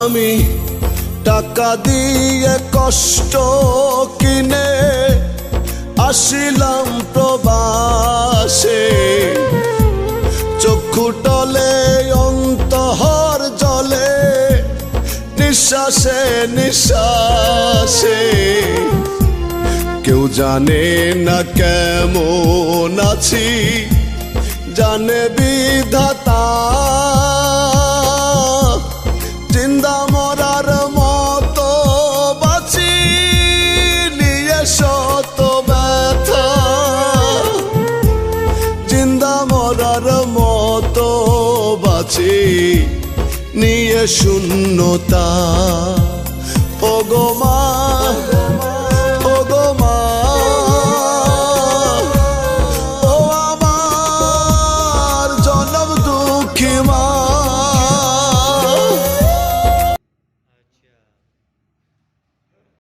আমি টাকা দিয়ে কষ্ট কিনে আসিলাম প্রবাসে, চক্ষু টলে অন্তহর জলে নিঃশ্বাসে নিঃশ্বাসে। কেউ জানে না কেমন আছি, জানে বিধাতা। জিন্দা মরার মতো বাঁচি নিয়ে শত ব্যথা, জিন্দা মরার মতো বাঁচি নিয়ে শূন্যতা। ওগো মা